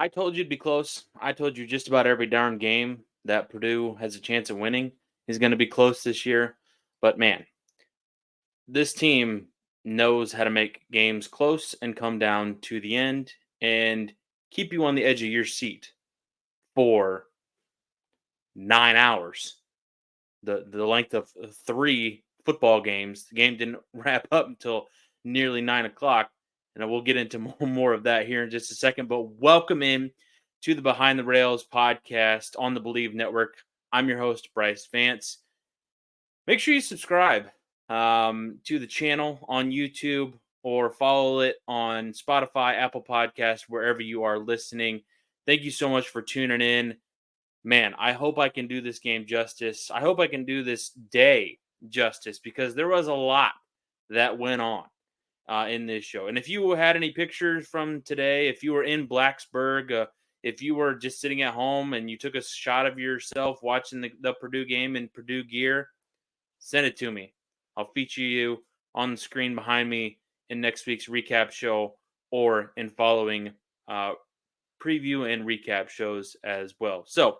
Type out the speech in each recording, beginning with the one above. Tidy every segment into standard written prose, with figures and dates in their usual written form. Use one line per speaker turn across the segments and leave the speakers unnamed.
I told you it'd be close. I told you just about every darn game that Purdue has a chance of winning is going to be close this year. But man, this team knows how to make games close and come down to the end and keep you on the edge of your seat for 9 hours. The length of three football games. The game didn't wrap up until nearly 9 o'clock. And we'll get into more of that here in just a second. But welcome in to the Behind the Rails podcast on the Believe Network. I'm your host, Brice Vance. Make sure you subscribe to the channel on YouTube or follow it on Spotify, Apple Podcasts, wherever you are listening. Thank you so much for tuning in. Man, I hope I can do this game justice. I hope I can do this day justice because there was a lot that went on in this show. And if you had any pictures from today, if you were in Blacksburg, if you were just sitting at home and you took a shot of yourself watching the Purdue game in Purdue gear, send it to me. I'll feature you on the screen behind me in next week's recap show or in following preview and recap shows as well. So,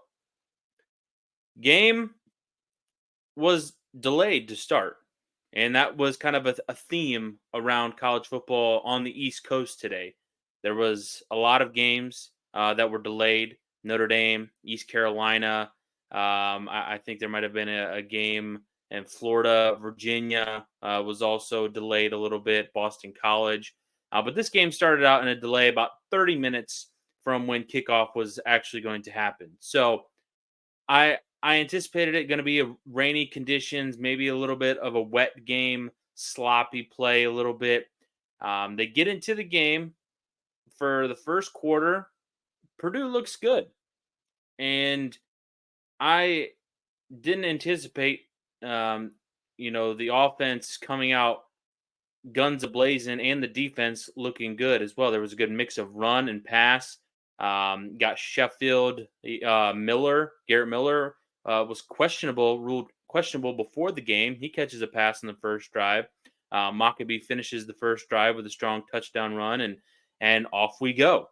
game was delayed to start. And that was kind of a theme around college football on the East Coast today. There was a lot of games that were delayed. Notre Dame, East Carolina. I think there might have been a game in Florida. Virginia was also delayed a little bit. Boston College. But this game started out in a delay about 30 minutes from when kickoff was actually going to happen. So I anticipated it going to be a rainy conditions, maybe a little bit of a wet game, sloppy play a little bit. They get into the game for the first quarter. Purdue looks good. And I didn't anticipate, the offense coming out guns a-blazing and the defense looking good as well. There was a good mix of run and pass. Got Sheffield, Garrett Miller, was ruled questionable before the game. He catches a pass in the first drive. Maccabee finishes the first drive with a strong touchdown run, and off we go.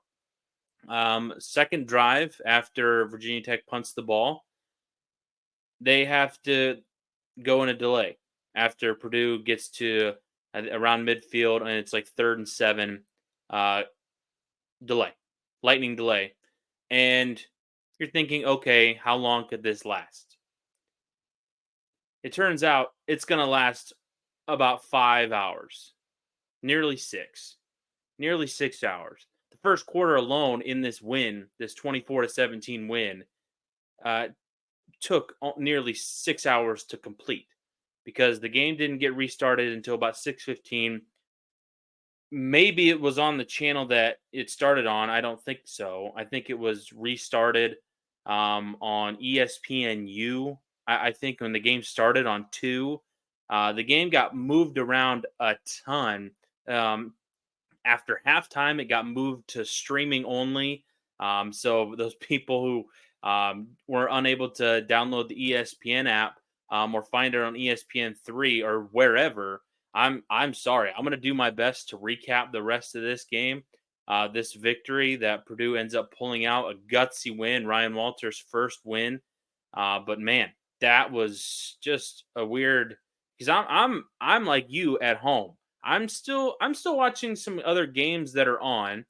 Second drive after Virginia Tech punts the ball, they have to go in a delay after Purdue gets to around midfield, and it's like 3rd and 7. Lightning delay. And you're thinking, okay, how long could this last? It turns out it's going to last about 5 hours, nearly 6 hours. The first quarter alone in this win, this 24-17 win, took nearly 6 hours to complete because the game didn't get restarted until about 6:15. Maybe it was on the channel that it started on. I don't think so. I think it was restarted on ESPNU. I think when the game started on 2, the game got moved around a ton. After halftime, it got moved to streaming only. So those people who were unable to download the ESPN app or find it on ESPN3 or wherever, I'm sorry. I'm going to do my best to recap the rest of this game, this victory that Purdue ends up pulling out, a gutsy win, Ryan Walters' first win. But man, that was just a weird, because I'm like you at home. I'm still watching some other games that are on,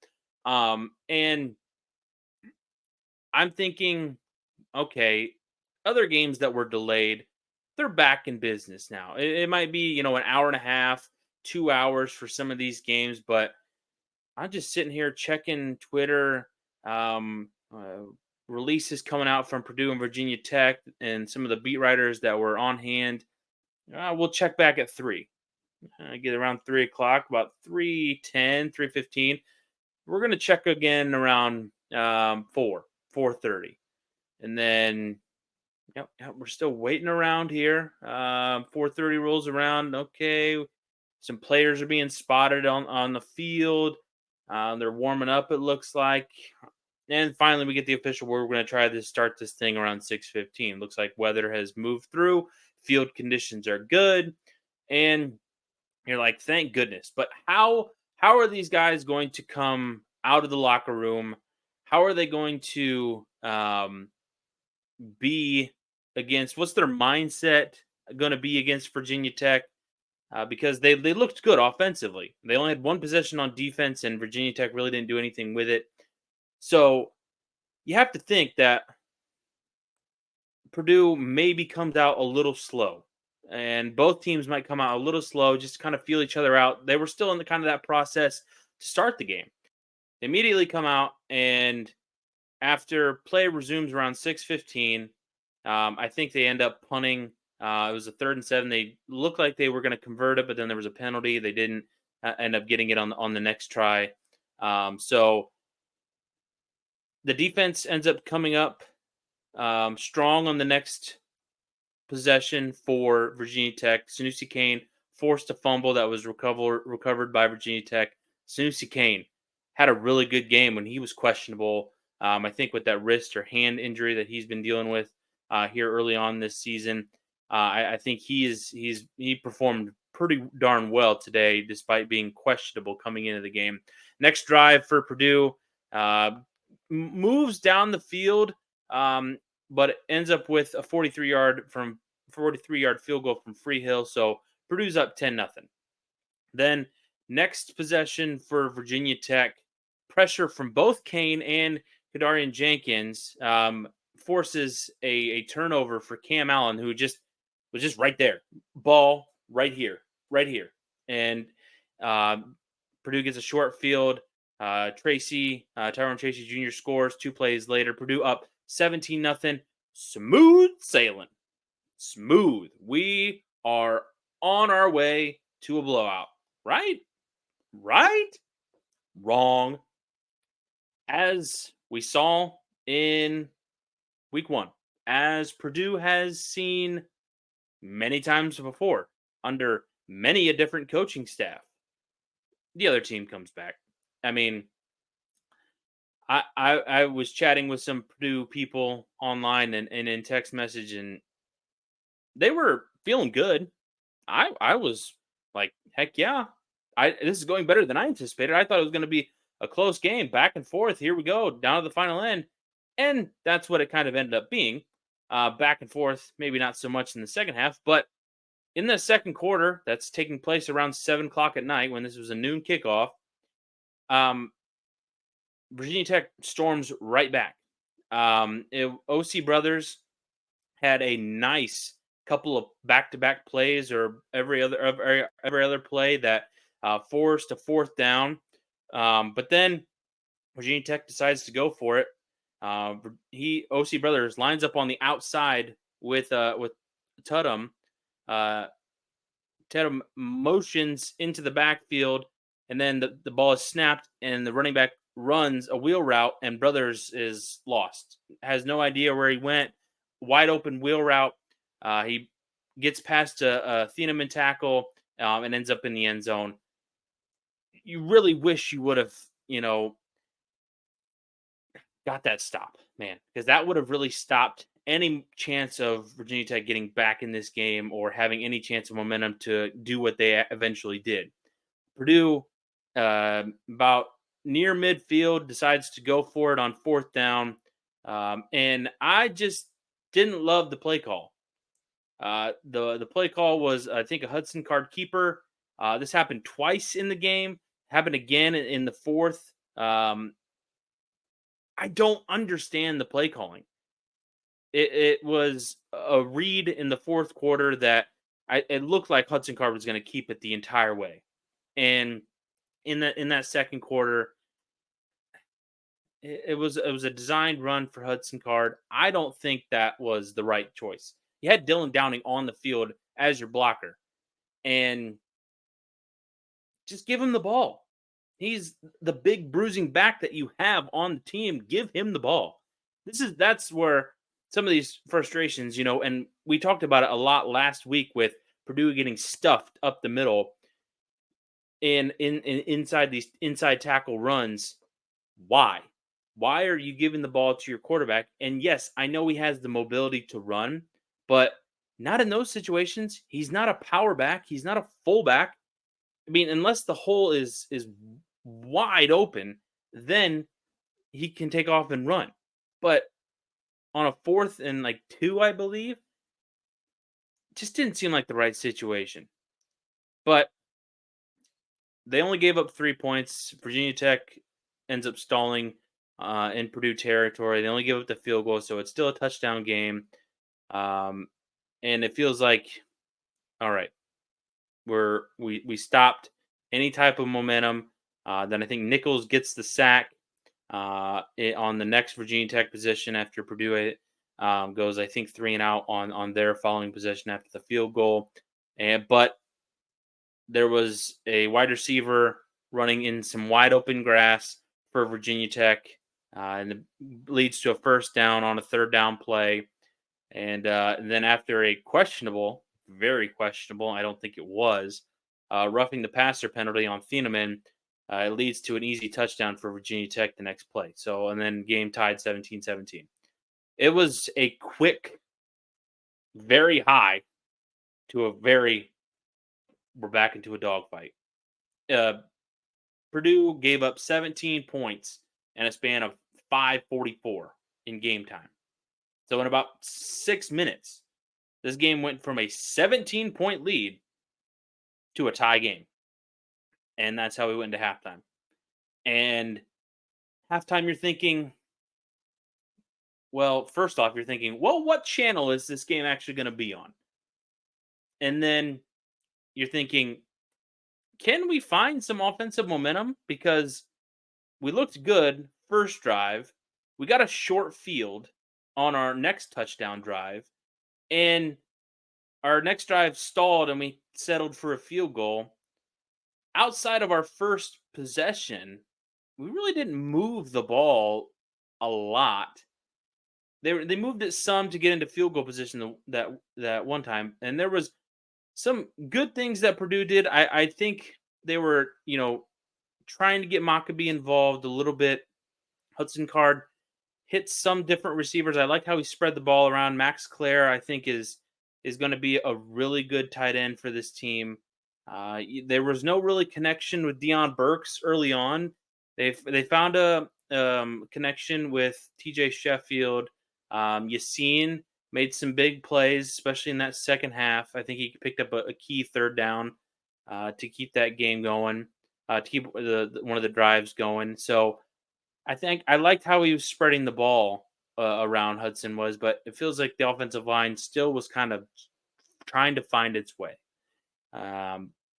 and I'm thinking, okay, other games that were delayed, they're back in business now. It might be, an hour and a half, 2 hours for some of these games, but I'm just sitting here checking Twitter, releases coming out from Purdue and Virginia Tech and some of the beat writers that were on hand. We'll check back at 3. Get around 3 o'clock, about 3:10, 3:15. We're going to check again around 4:30. And then Yep, we're still waiting around here. 4:30 rolls around. Okay, some players are being spotted on the field. They're warming up, it looks like. And finally, we get the official word. We're going to try to start this thing around 6:15. Looks like weather has moved through. Field conditions are good. And you're like, thank goodness. But how are these guys going to come out of the locker room? how are they going to be against? What's their mindset going to be against Virginia Tech? Because they looked good offensively. They only had one possession on defense, and Virginia Tech really didn't do anything with it. So you have to think that Purdue maybe comes out a little slow, and both teams might come out a little slow, just kind of feel each other out. They were still in the kind of that process to start the game. They immediately come out, and after play resumes around 6:15, I think they end up punting. It was a 3rd and 7. They looked like they were going to convert it, but then there was a penalty. They didn't end up getting it on the next try. So the defense ends up coming up strong on the next possession for Virginia Tech. Sanusi Kane forced a fumble that was recovered by Virginia Tech. Sanusi Kane had a really good game when he was questionable. I think with that wrist or hand injury that he's been dealing with here early on this season, I think he performed pretty darn well today, despite being questionable coming into the game. Next drive for Purdue moves down the field, but it ends up with a 43-yard field goal from Freehill. So Purdue's up 10-0. Then next possession for Virginia Tech, pressure from both Kane and Kadarian Jenkins forces a turnover for Cam Allen, who was just right there, ball right here, and Purdue gets a short field. Tyrone Tracy Jr. scores 2 plays later. Purdue up 17-0. Smooth sailing. Smooth. We are on our way to a blowout. Right? Wrong. As we saw in week 1, as Purdue has seen many times before under many a different coaching staff, the other team comes back. I mean, I was chatting with some Purdue people online and in text message, and they were feeling good. I was like, heck yeah. This is going better than I anticipated. I thought it was going to be a close game, back and forth. Here we go, down to the final end. And that's what it kind of ended up being. Back and forth, maybe not so much in the second half, but in the second quarter, that's taking place around 7 o'clock at night when this was a noon kickoff. Virginia Tech storms right back. OC Brothers had a nice couple of back-to-back plays, or every other play that forced a 4th down. But then Virginia Tech decides to go for it. OC Brothers lines up on the outside with Tudum. Tatum motions into the backfield, and then the ball is snapped, and the running back runs a wheel route, and Brothers is lost. Has no idea where he went. Wide open wheel route. He gets past a Thieneman tackle and ends up in the end zone. You really wish you would have, got that stop, man, because that would have really stopped any chance of Virginia Tech getting back in this game or having any chance of momentum to do what they eventually did. Purdue, about near midfield, decides to go for it on 4th down. And I just didn't love the play call. The play call was, I think, a Hudson Card keeper. This happened twice in the game. Happened again in the 4th. I don't understand the play calling. It was a read in the 4th quarter that it looked like Hudson Card was going to keep it the entire way. And in that second quarter, it was a designed run for Hudson Card. I don't think that was the right choice. You had Dylan Downing on the field as your blocker, and just give him the ball. He's the big bruising back that you have on the team. Give him the ball. That's where some of these frustrations, and we talked about it a lot last week with Purdue getting stuffed up the middle and inside these inside tackle runs. Why? Why are you giving the ball to your quarterback? And yes, I know he has the mobility to run, but not in those situations. He's not a power back. He's not a fullback. I mean, unless the hole is wide open, then he can take off and run. But on a 4th and, like, 2, I believe, just didn't seem like the right situation. But they only gave up 3 points. Virginia Tech ends up stalling, in Purdue territory. They only give up the field goal, so it's still a touchdown game. Um, and it feels like, all right, we stopped any type of momentum. Then I think Nichols gets the sack on the next Virginia Tech position after Purdue goes, I think, 3 and out on their following possession after the field goal. But there was a wide receiver running in some wide open grass for Virginia Tech, and it leads to a first down on a third down play. And then after a questionable, very questionable, I don't think it was, roughing the passer penalty on Thieneman, it leads to an easy touchdown for Virginia Tech the next play. So, and then game tied 17-17. It was a quick, very high to a very, we're back into a dogfight. Uh, Purdue gave up 17 points in a span of 5:44 in game time. So in about 6 minutes, this game went from a 17-point lead to a tie game. And that's how we went into halftime. And halftime, you're thinking, well, first off, you're thinking, well, what channel is this game actually going to be on? And then you're thinking, can we find some offensive momentum? Because we looked good first drive. We got a short field on our next touchdown drive. And our next drive stalled and we settled for a field goal. Outside of our first possession, we really didn't move the ball a lot. They moved it some to get into field goal position that one time, and there was some good things that Purdue did. I think they were, trying to get Maccabee involved a little bit. Hudson Card hit some different receivers. I like how he spread the ball around. Max Clare, I think, is going to be a really good tight end for this team. There was no really connection with Deion Burks early on. They found a connection with TJ Sheffield. Yassine made some big plays, especially in that second half. I think he picked up a key third down to keep that game going, to keep one of the drives going. So I think I liked how he was spreading the ball around Hudson was, but it feels like the offensive line still was kind of trying to find its way.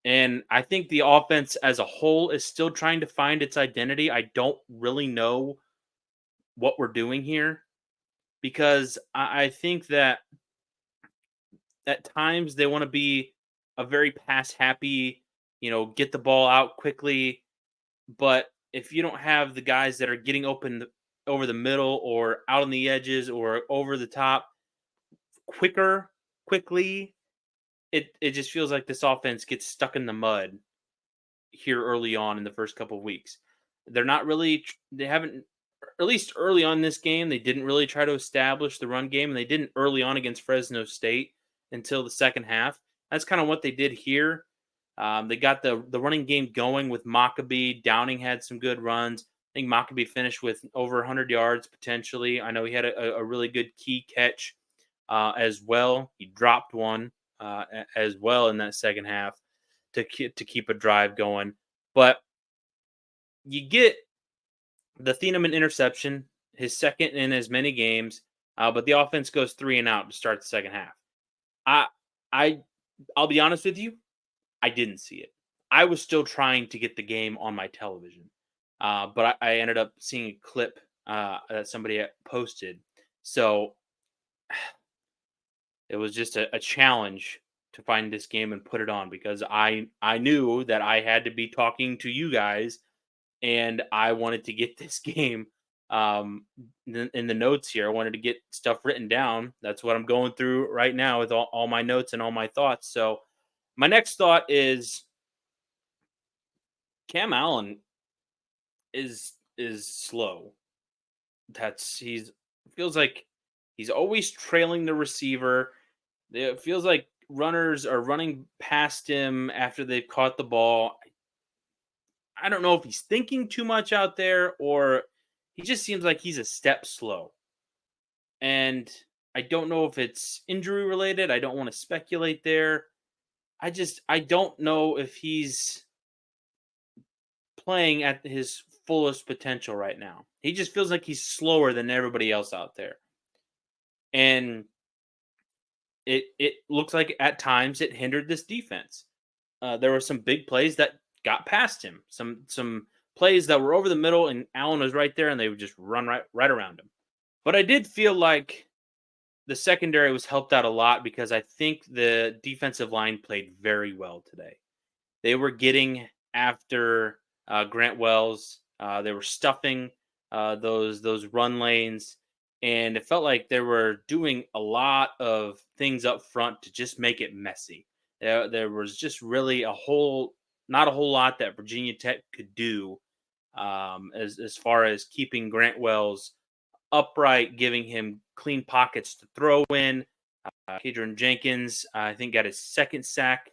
And I think the offense as a whole is still trying to find its identity. I don't really know what we're doing here because I think that at times they want to be a very pass happy, get the ball out quickly. But if you don't have the guys that are getting open over the middle or out on the edges or over the top quickly, it just feels like this offense gets stuck in the mud here early on in the first couple of weeks. They're not really, they haven't, at least early on in this game, they didn't really try to establish the run game, and they didn't early on against Fresno State until the second half. That's kind of what they did here. They got the running game going with Maccabee. Downing had some good runs. I think Maccabee finished with over 100 yards potentially. I know he had a really good key catch as well. He dropped one as well in that second half to keep a drive going. But you get the Thieneman interception, his second in as many games, but the offense goes 3-and-out to start the second half. I'll be honest with you, I didn't see it. I was still trying to get the game on my television, but I ended up seeing a clip that somebody posted. So it was just a challenge to find this game and put it on because I knew that I had to be talking to you guys, and I wanted to get this game in the notes here. I wanted to get stuff written down. That's what I'm going through right now with all my notes and all my thoughts. So my next thought is Cam Allen is slow. Feels like he's always trailing the receiver. It feels like runners are running past him after they've caught the ball. I don't know if he's thinking too much out there or he just seems like he's a step slow. And I don't know if it's injury related. I don't want to speculate there. I don't know if he's playing at his fullest potential right now. He just feels like he's slower than everybody else out there. And it looks like at times it hindered this defense. There were some big plays that got past him. Some plays that were over the middle, and Allen was right there, and they would just run right around him. But I did feel like the secondary was helped out a lot because I think the defensive line played very well today. They were getting after Grant Wells. They were stuffing those run lanes, and it felt like they were doing a lot of things up front to just make it messy. There was just really not a whole lot that Virginia Tech could do as far as keeping Grant Wells upright, giving him clean pockets to throw in. Kadrian Jenkins, I think, got his second sack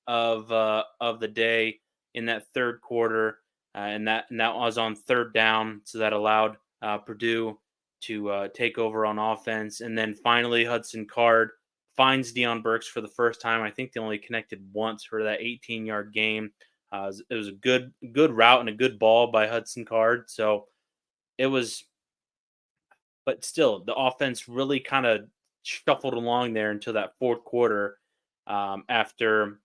of the day in that third quarter, and that was on third down, so that allowed Purdue to take over on offense. And then finally, Hudson Card finds Deion Burks for the first time. I think they only connected once for that 18-yard game. It was a good route and a good ball by Hudson Card. So it was, but still, the offense really kind of shuffled along there until that fourth quarter, after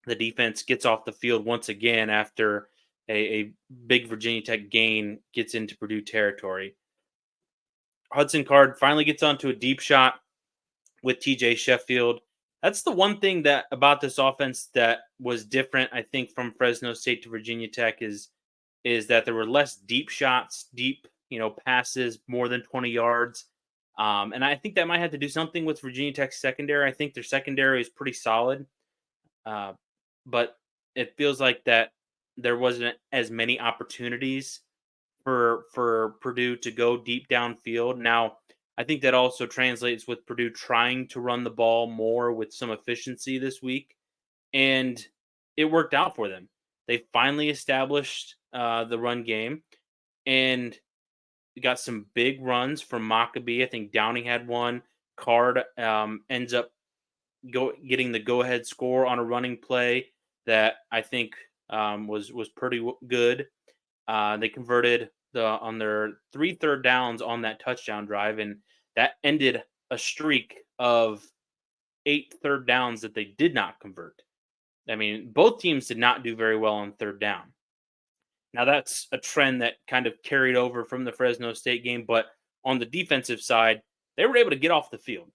the defense gets off the field once again after a big Virginia Tech gain gets into Purdue territory. Hudson Card finally gets onto a deep shot with TJ Sheffield. That's the one thing that about this offense that was different, I think, from Fresno State to Virginia Tech is that there were less deep shots, deep, passes more than 20 yards. And I think that might have to do something with Virginia Tech's secondary. I think their secondary is pretty solid. But it feels like that there wasn't as many opportunities for Purdue to go deep downfield. Now, I think that also translates with Purdue trying to run the ball more with some efficiency this week, and it worked out for them. They finally established the run game, and got some big runs from Maccabee. I think Downing had one. Card ends up getting the go-ahead score on a running play that I think was pretty good. They converted on their 3 third downs on that touchdown drive, and that ended a streak of 8 third downs that they did not convert. I mean, both teams did not do very well on third down. Now that's a trend that kind of carried over from the Fresno State game, but on the defensive side, they were able to get off the field.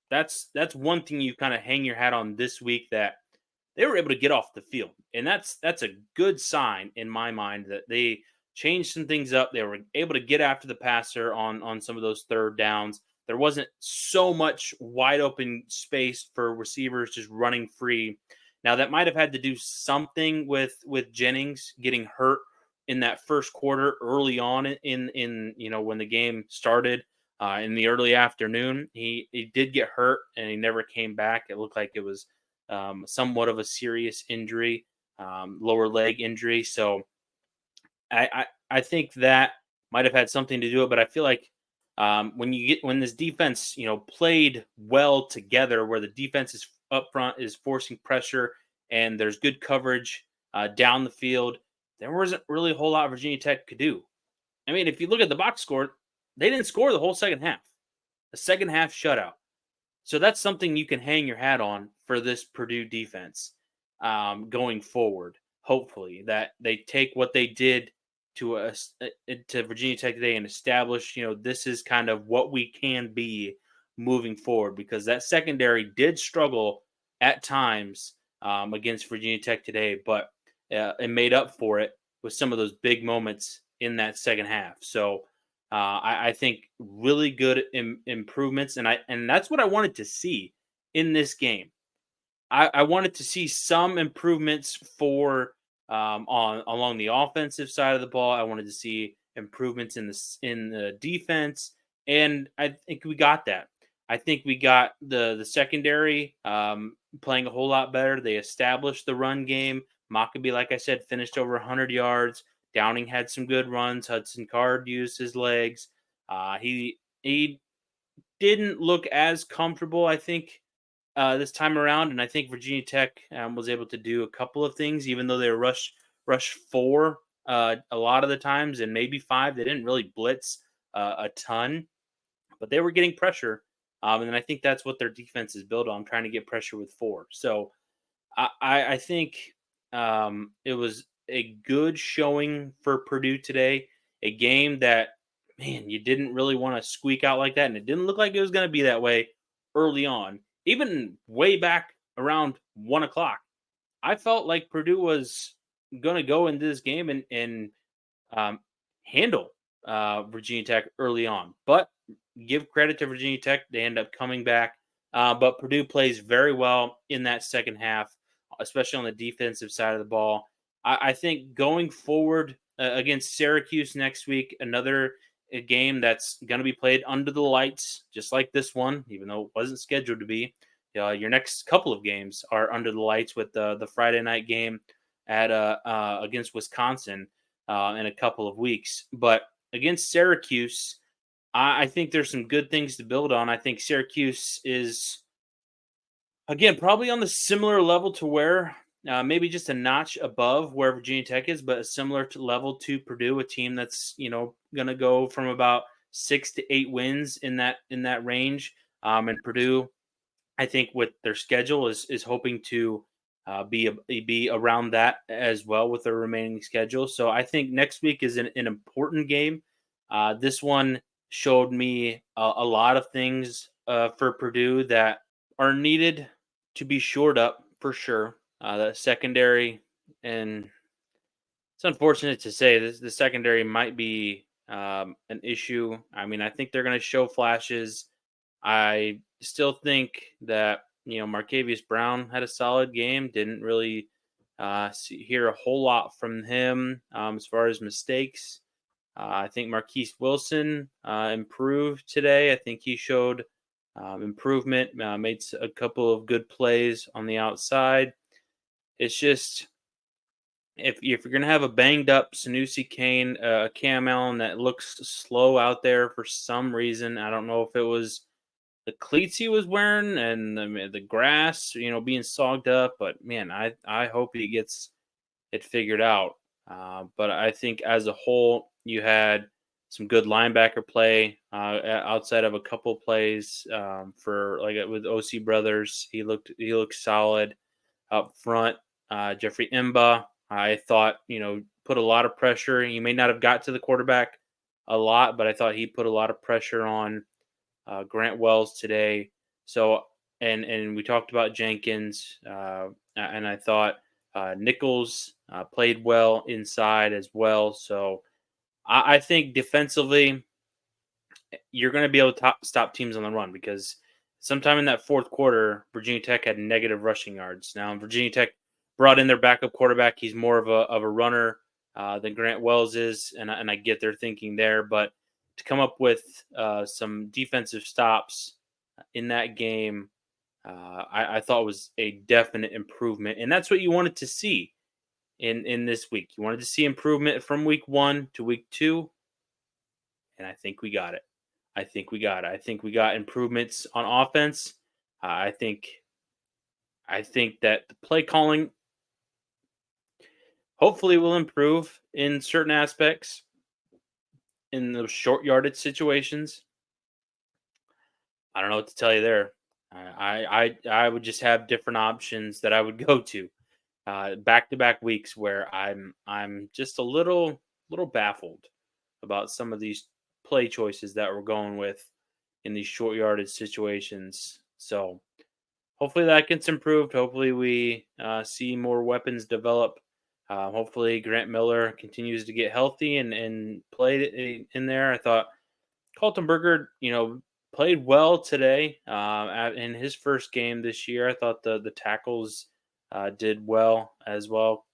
That's one thing you kind of hang your hat on this week, that they were able to get off the field. And that's a good sign in my mind that they changed some things up. They were able to get after the passer on some of those third downs. There wasn't so much wide open space for receivers just running free. Now that might have had to do something with Jennings getting hurt in that first quarter early on in when the game started in the early afternoon. He did get hurt and he never came back. It looked like it was somewhat of a serious injury, lower leg injury. So I think that might have had something to do it. But I feel like when this defense played well together, where the defense is up front is forcing pressure and there's good coverage down the field, there wasn't really a whole lot Virginia Tech could do. I mean, if you look at the box score, they didn't score the whole second half. A second half shutout. So that's something you can hang your hat on for this Purdue defense going forward. Hopefully that they take what they did to Virginia Tech today and establish, this is kind of what we can be moving forward, because that secondary did struggle at times against Virginia Tech today, but it made up for it with some of those big moments in that second half. So I think really good improvements, and that's what I wanted to see in this game. I wanted to see some improvements for along the offensive side of the ball. I wanted to see improvements in the defense, and I think we got that. I think we got the secondary playing a whole lot better. They established the run game. Maccabee, like I said, finished over 100 yards. Downing had some good runs. Hudson Card used his legs. He didn't look as comfortable, I think, this time around, and I think Virginia Tech was able to do a couple of things, even though they were rush four a lot of the times, and maybe five. They didn't really blitz a ton, but they were getting pressure, and I think that's what their defense is built on, trying to get pressure with four. So I think it was a good showing for Purdue today. A game that, man, you didn't really want to squeak out like that, and it didn't look like it was going to be that way early on. Even way back around 1 o'clock, I felt like Purdue was going to go into this game and um, handle Virginia Tech early on. But give credit to Virginia Tech; they end up coming back. But Purdue plays very well in that second half, especially on the defensive side of the ball. I think going forward against Syracuse next week, another game that's going to be played under the lights, just like this one, even though it wasn't scheduled to be. Your next couple of games are under the lights with the Friday night game at against Wisconsin in a couple of weeks. But against Syracuse, I think there's some good things to build on. I think Syracuse is, again, probably on the similar level to where maybe just a notch above where Virginia Tech is, but a similar level to Purdue, a team that's going to go from about 6 to 8 wins in that range. And Purdue, I think, with their schedule is hoping to be around that as well with their remaining schedule. So I think next week is an important game. This one showed me a lot of things for Purdue that are needed to be shored up for sure. The secondary, and it's unfortunate to say this, the secondary might be an issue. I mean, I think they're going to show flashes. I still think that Marcavius Brown had a solid game. Didn't really hear a whole lot from him as far as mistakes. I think Marquise Wilson improved today. I think he showed improvement. Made a couple of good plays on the outside. It's just, if you're going to have a banged up Sanusi Kane, Cam Allen that looks slow out there for some reason. I don't know if it was the cleats he was wearing and the grass, being sogged up. But man, I hope he gets it figured out. But I think as a whole, you had some good linebacker play outside of a couple plays for, like, with OC Brothers. He looked solid up front. Jeffrey Imba, I thought, put a lot of pressure. He may not have got to the quarterback a lot, but I thought he put a lot of pressure on Grant Wells today. So, and we talked about Jenkins, and I thought Nichols played well inside as well. So I think defensively, you're going to be able to stop teams on the run, because sometime in that fourth quarter, Virginia Tech had negative rushing yards. Now, Virginia Tech brought in their backup quarterback. He's more of a runner than Grant Wells is, and I get their thinking there. But to come up with some defensive stops in that game, I thought was a definite improvement, and that's what you wanted to see in this week. You wanted to see improvement from week 1 to week 2, and I think we got it. I think we got improvements on offense. I think that the play calling hopefully will improve in certain aspects in those short yardage situations. I don't know what to tell you there. I would just have different options that I would go to back to back weeks where I'm just a little baffled about some of these play choices that we're going with in these short yardage situations. So hopefully that gets improved. Hopefully we see more weapons develop. Hopefully Grant Miller continues to get healthy and play in there. I thought Colton Berger, played well today in his first game this year. I thought the tackles did well as well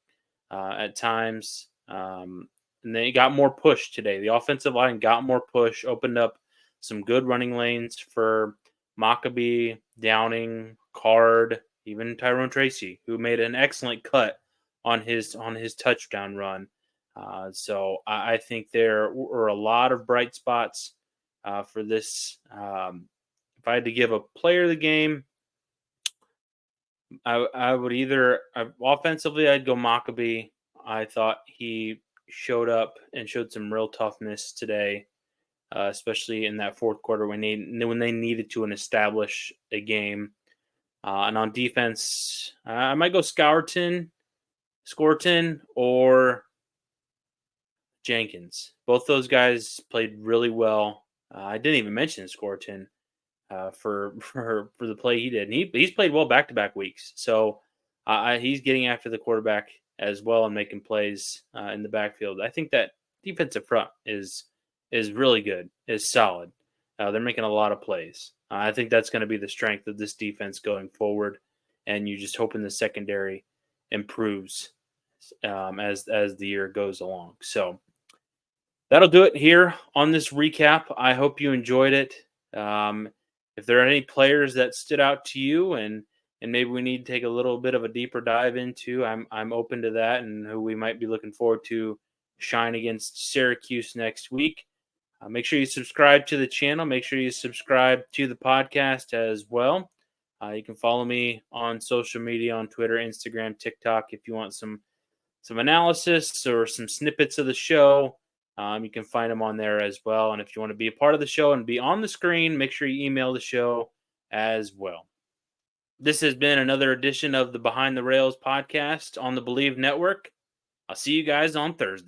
at times. And they got more push today. The offensive line got more push, opened up some good running lanes for Maccabee, Downing, Card, even Tyrone Tracy, who made an excellent cut on his touchdown run. So I think there were a lot of bright spots for this. If I had to give a player of the game, I would either offensively I'd go Maccabee. I thought he showed up and showed some real toughness today, especially in that fourth quarter when they needed to establish a game. And on defense, I might go Scorton, or Jenkins. Both those guys played really well. I didn't even mention Scorton for the play he did. And he's played well back to back weeks, so he's getting after the quarterback as well and making plays in the backfield. I think that defensive front is really good, is solid. They're making a lot of plays. I think that's going to be the strength of this defense going forward, and you just hoping the secondary improves as the year goes along. So that'll do it here on this recap. I hope you enjoyed it. If there are any players that stood out to you and maybe we need to take a little bit of a deeper dive into, I'm open to that, and who we might be looking forward to shine against Syracuse next week. Make sure you subscribe to the channel. Make sure you subscribe to the podcast as well. You can follow me on social media, on Twitter, Instagram, TikTok, if you want some analysis or some snippets of the show. You can find them on there as well. And if you want to be a part of the show and be on the screen, make sure you email the show as well. This has been another edition of the Behind the Rails podcast on the Believe Network. I'll see you guys on Thursday.